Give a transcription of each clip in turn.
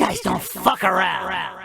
guys don't fuck around.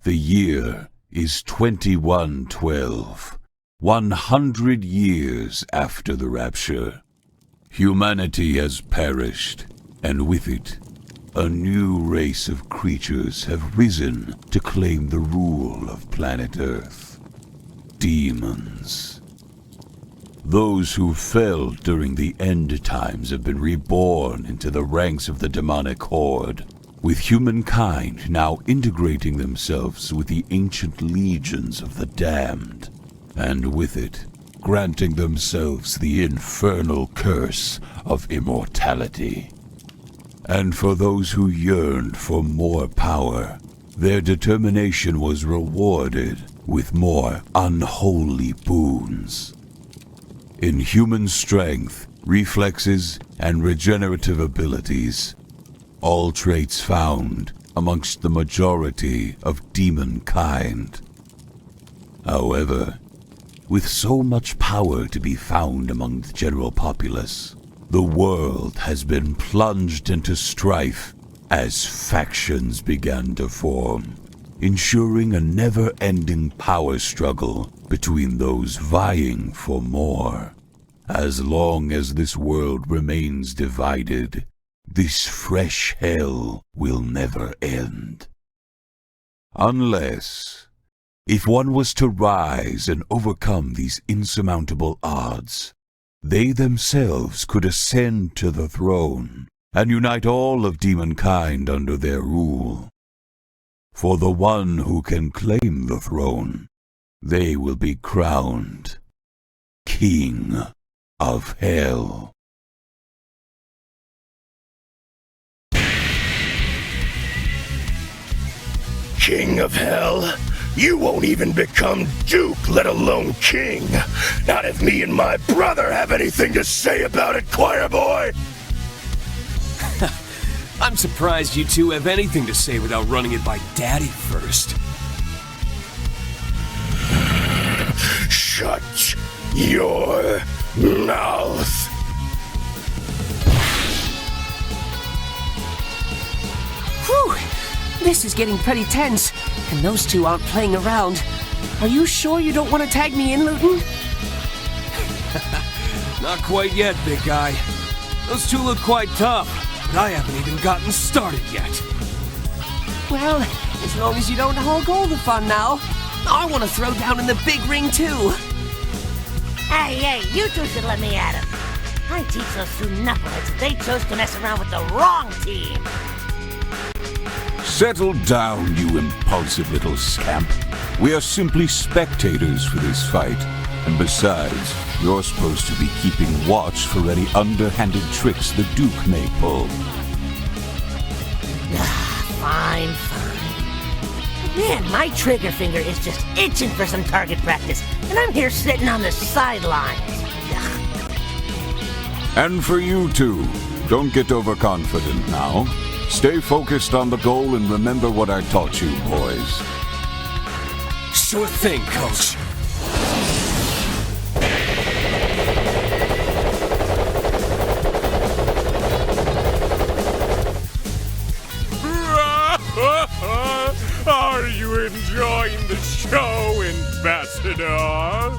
The year is 2112, 100 years after the rapture. Humanity has perished, and with it, a new race of creatures have risen to claim the rule of planet Earth. Demons. Those who fell during the end times have been reborn into the ranks of the demonic horde, with humankind now integrating themselves with the ancient legions of the damned, and with it, granting themselves the infernal curse of immortality. And for those who yearned for more power, their determination was rewarded with more unholy boons. Inhuman strength, reflexes, and regenerative abilities, all traits found amongst the majority of demon kind. However, with so much power to be found among the general populace, the world has been plunged into strife as factions began to form, ensuring a never-ending power struggle between those vying for more. As long as this world remains divided, this fresh hell will never end. Unless, if one was to rise and overcome these insurmountable odds, they themselves could ascend to the throne and unite all of demonkind under their rule. For the one who can claim the throne, they will be crowned King of Hell. King of Hell? You won't even become Duke, let alone King. Not if me and my brother have anything to say about it, choir boy. I'm surprised you two have anything to say without running it by Daddy first. Shut your mouth. Whew! This is getting pretty tense, and those two aren't playing around. Are you sure you don't want to tag me in, Luton? Not quite yet, big guy. Those two look quite tough, but I haven't even gotten started yet. Well, as long as you don't hog all the fun now. I want to throw down in the big ring, too. Hey, you two should let me at him. I teach those two knuckleheads if they chose to mess around with the wrong team. Settle down, you impulsive little scamp. We are simply spectators for this fight. And besides, you're supposed to be keeping watch for any underhanded tricks the Duke may pull. Fine. Man, my trigger finger is just itching for some target practice, and I'm here sitting on the sidelines. And for you two, don't get overconfident now. Stay focused on the goal and remember what I taught you, boys. Sure thing, Coach. Are you enjoying the show, Ambassador?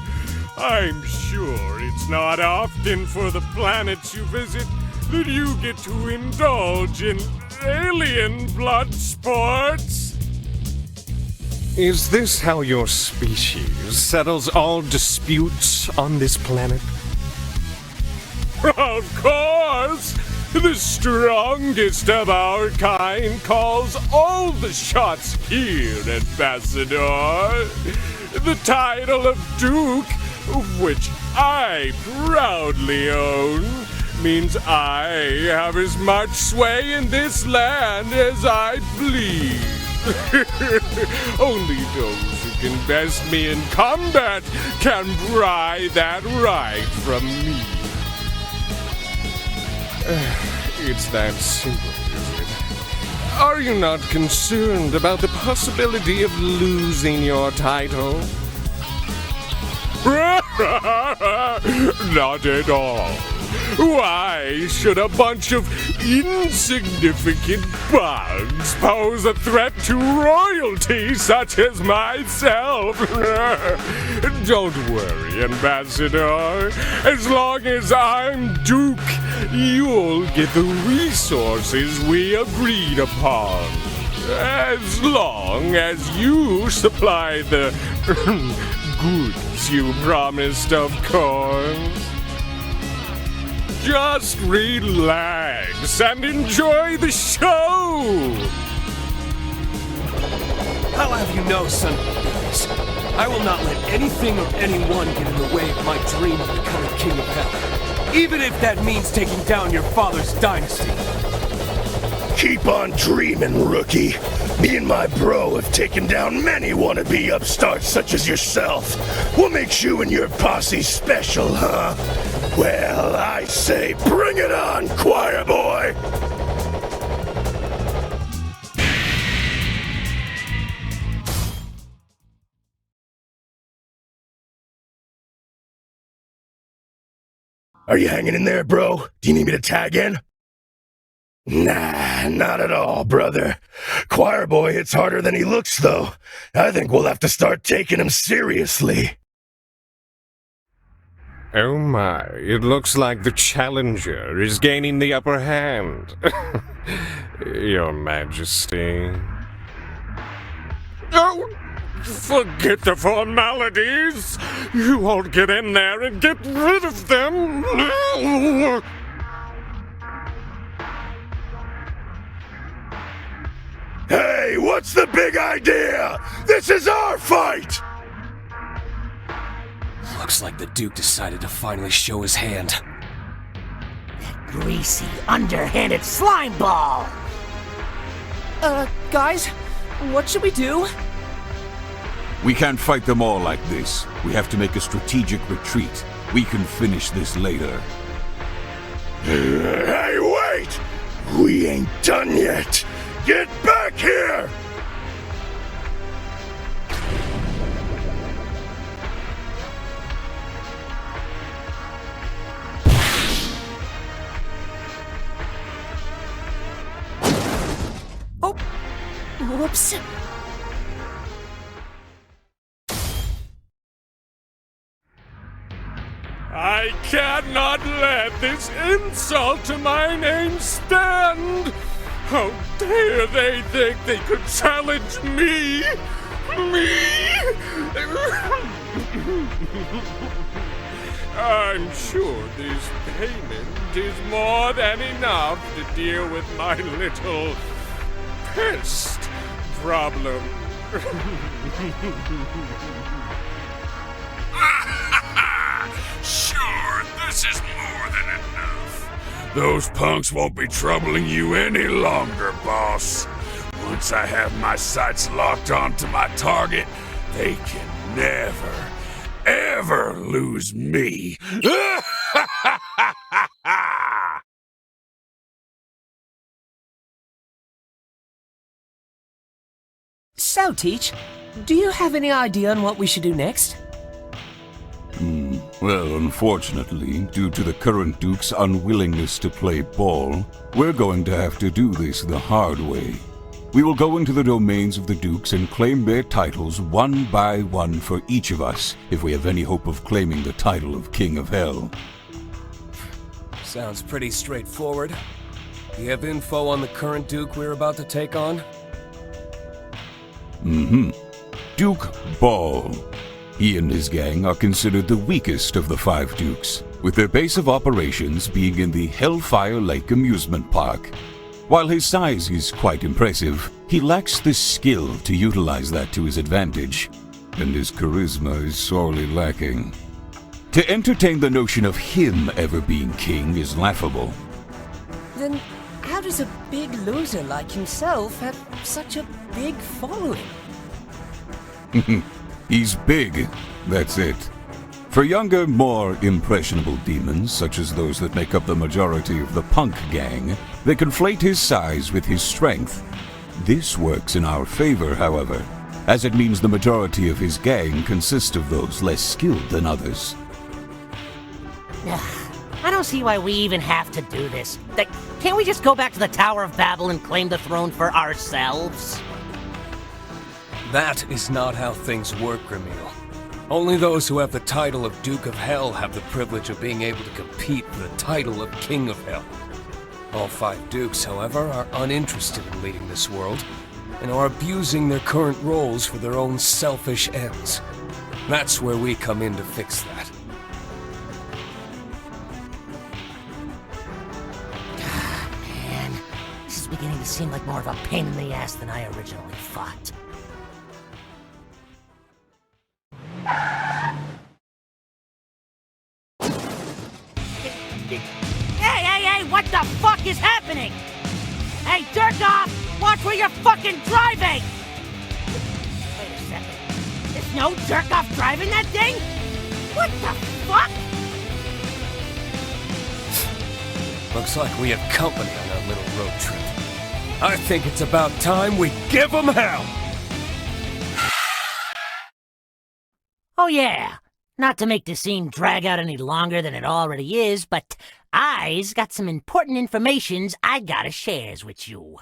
I'm sure it's not often for the planets you visit that you get to indulge in alien blood sports. Is this how your species settles all disputes on this planet? Of course! The strongest of our kind calls all the shots here, Ambassador. The title of Duke, which I proudly own, means I have as much sway in this land as I please. Only those who can best me in combat can pry that right from me. It's that simple, is it? Are you not concerned about the possibility of losing your title? Not at all. Why should a bunch of insignificant bugs pose a threat to royalty such as myself? Don't worry, Ambassador. As long as I'm Duke, you'll get the resources we agreed upon. As long as you supply the goods you promised, of course. Just relax and enjoy the show! I'll have you know, son of a bitch, I will not let anything or anyone get in the way of my dream of becoming king of hell. Even if that means taking down your father's dynasty. Keep on dreaming, rookie. Me and my bro have taken down many wannabe upstarts such as yourself. What makes you and your posse special, huh? Well, I say bring it on, choir boy! Are you hanging in there, bro? Do you need me to tag in? Nah, not at all, brother. Choir boy hits harder than he looks, though. I think we'll have to start taking him seriously. Oh my, it looks like the challenger is gaining the upper hand. Your Majesty. Oh, forget the formalities. You won't get in there and get rid of them. Hey, what's the big idea? This is our fight! Looks like the Duke decided to finally show his hand. That greasy, underhanded slime ball! Guys, what should we do? We can't fight them all like this. We have to make a strategic retreat. We can finish this later. Hey, wait! We ain't done yet! Get back here! Oh, whoops. I cannot let this insult to my name stand! How dare they think they could challenge me? I'm sure this payment is more than enough to deal with my little pest problem. Sure, this is more than enough. Those punks won't be troubling you any longer, boss. Once I have my sights locked onto my target, they can never, ever lose me. So, Teach, do you have any idea on what we should do next? Well, unfortunately, due to the current Duke's unwillingness to play ball, we're going to have to do this the hard way. We will go into the domains of the Dukes and claim their titles one by one for each of us, if we have any hope of claiming the title of King of Hell. Sounds pretty straightforward. Do you have info on the current Duke we're about to take on? Duke Ball. He and his gang are considered the weakest of the 5 Dukes, with their base of operations being in the Hellfire Lake amusement park. While his size is quite impressive, he lacks the skill to utilize that to his advantage, and his charisma is sorely lacking. To entertain the notion of him ever being king is laughable. Then how does a big loser like himself have such a big following? He's big, that's it. For younger, more impressionable demons, such as those that make up the majority of the punk gang, they conflate his size with his strength. This works in our favor, however, as it means the majority of his gang consist of those less skilled than others. I don't see why we even have to do this. Can't we just go back to the Tower of Babel and claim the throne for ourselves? That is not how things work, Gramil. Only those who have the title of Duke of Hell have the privilege of being able to compete for the title of King of Hell. All 5 dukes, however, are uninterested in leading this world, and are abusing their current roles for their own selfish ends. That's where we come in to fix that. Man, this is beginning to seem like more of a pain in the ass than I originally thought. Hey, what the fuck is happening? Hey, jerk off! Watch where you're fucking driving! Wait a second. There's no jerk off driving that thing? What the fuck? Looks like we have company on our little road trip. I think it's about time we give them hell! Oh yeah, not to make the scene drag out any longer than it already is, but I's got some important informations I gotta shares with you.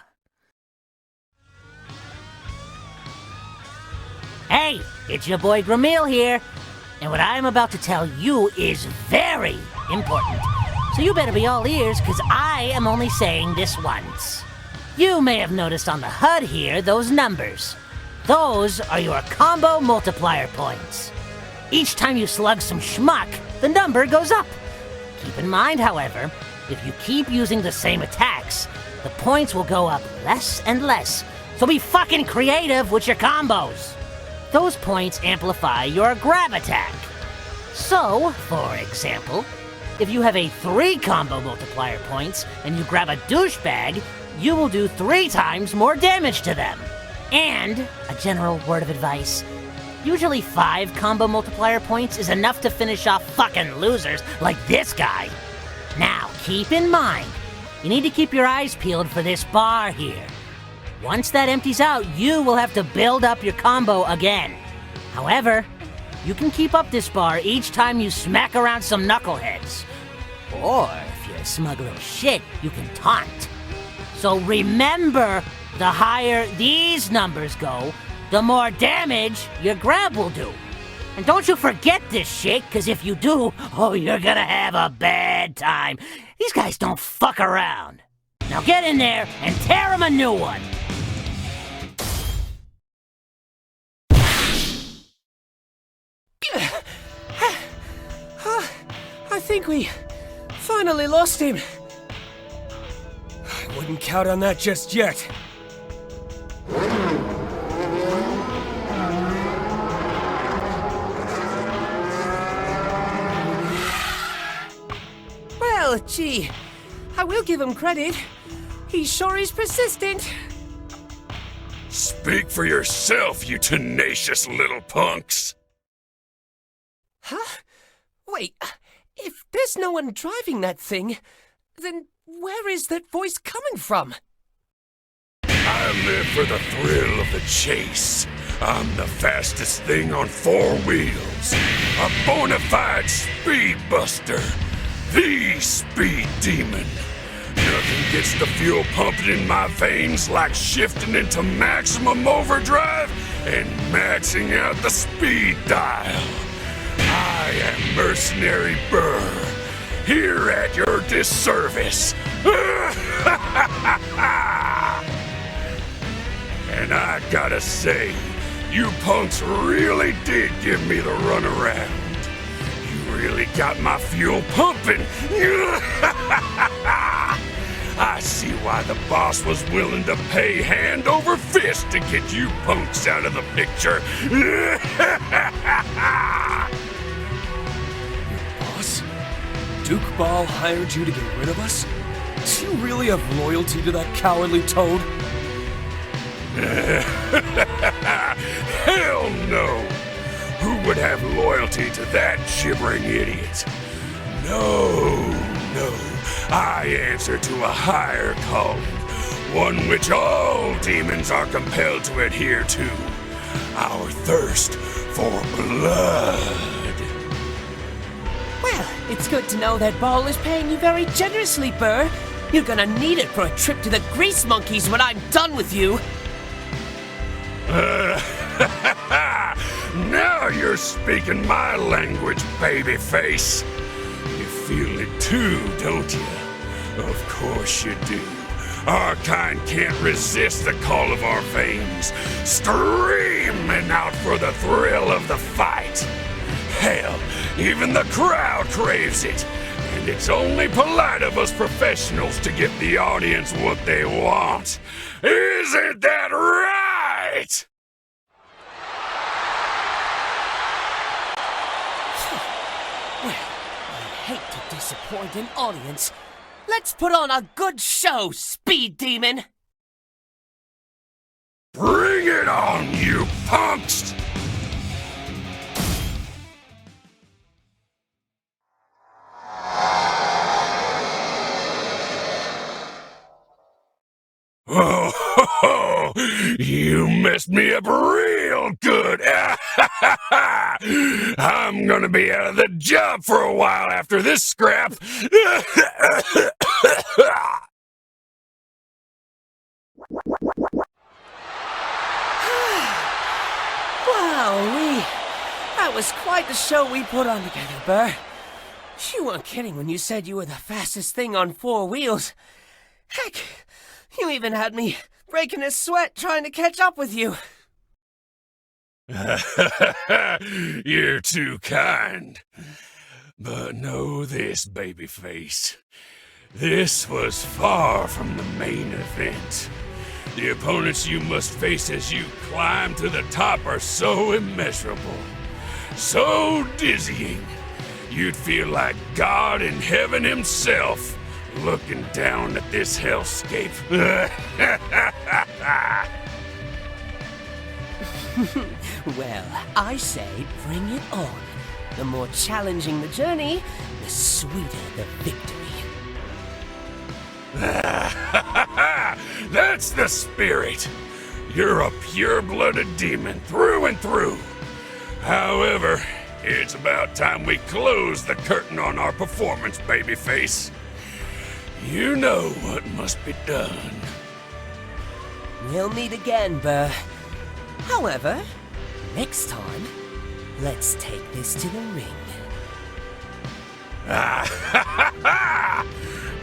Hey, it's your boy Gramil here, and what I'm about to tell you is very important. So you better be all ears, cause I am only saying this once. You may have noticed on the HUD here those numbers. Those are your combo multiplier points. Each time you slug some schmuck, the number goes up. Keep in mind, however, if you keep using the same attacks, the points will go up less and less. So be fucking creative with your combos. Those points amplify your grab attack. So, for example, if you have a 3 combo multiplier points and you grab a douchebag, you will do 3 times more damage to them. And, a general word of advice, usually 5 combo multiplier points is enough to finish off fucking losers like this guy. Now, keep in mind, you need to keep your eyes peeled for this bar here. Once that empties out, you will have to build up your combo again. However, you can keep up this bar each time you smack around some knuckleheads. Or, if you're a smug little shit, you can taunt. So remember, the higher these numbers go, the more damage your grab will do. And don't you forget this shit, cause if you do, oh, you're gonna have a bad time. These guys don't fuck around. Now get in there and tear him a new one. I think we finally lost him. I wouldn't count on that just yet. Well, gee, I will give him credit. He sure is persistent. Speak for yourself, you tenacious little punks. Huh? Wait, if there's no one driving that thing, then where is that voice coming from? I live for the thrill of the chase. I'm the fastest thing on 4 wheels. A bona fide speed buster. The speed demon. Nothing gets the fuel pumping in my veins like shifting into maximum overdrive and maxing out the speed dial. I am Mercenary Burr, here at your disservice. And I gotta say, you punks really did give me the runaround. You really got my fuel pumping. I see why the boss was willing to pay hand over fist to get you punks out of the picture. Boss? Duke Ball hired you to get rid of us? Do you really have loyalty to that cowardly toad? Hell no! Who would have loyalty to that gibbering idiot. No, no. I answer to a higher calling, one which all demons are compelled to adhere to. Our thirst for blood. Well, it's good to know that Ball is paying you very generously, Burr. You're gonna need it for a trip to the Grease Monkeys when I'm done with you. Now you're speaking my language, babyface. You feel it too, don't you? Of course you do. Our kind can't resist the call of our veins, streaming out for the thrill of the fight. Hell, even the crowd craves it, and it's only polite of us professionals to give the audience what they want. Isn't that right? Well, I hate to disappoint an audience. Let's put on a good show, Speed Demon! Bring it on, you punks! Oh, ho, ho. You messed me up real good. I'm gonna be out of the job for a while after this scrap. Wowee! That was quite the show we put on together, Burr. You weren't kidding when you said you were the fastest thing on 4 wheels. Heck, you even had me breaking a sweat trying to catch up with you. You're too kind. But know this, babyface. This was far from the main event. The opponents you must face as you climb to the top are so immeasurable, so dizzying, you'd feel like God in heaven himself looking down at this hellscape. Well, I say bring it on. The more challenging the journey, the sweeter the victory. That's the spirit. You're a pure-blooded demon through and through. However, it's about time we close the curtain on our performance, babyface. You know what must be done. We'll meet again, Burr. However, next time, let's take this to the ring.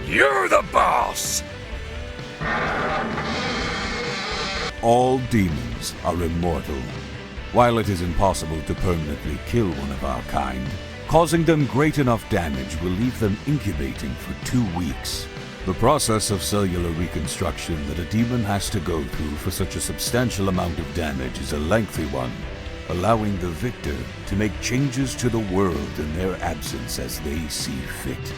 You're the boss! All demons are immortal. While it is impossible to permanently kill one of our kind, causing them great enough damage will leave them incubating for 2 weeks. The process of cellular reconstruction that a demon has to go through for such a substantial amount of damage is a lengthy one, allowing the victor to make changes to the world in their absence as they see fit.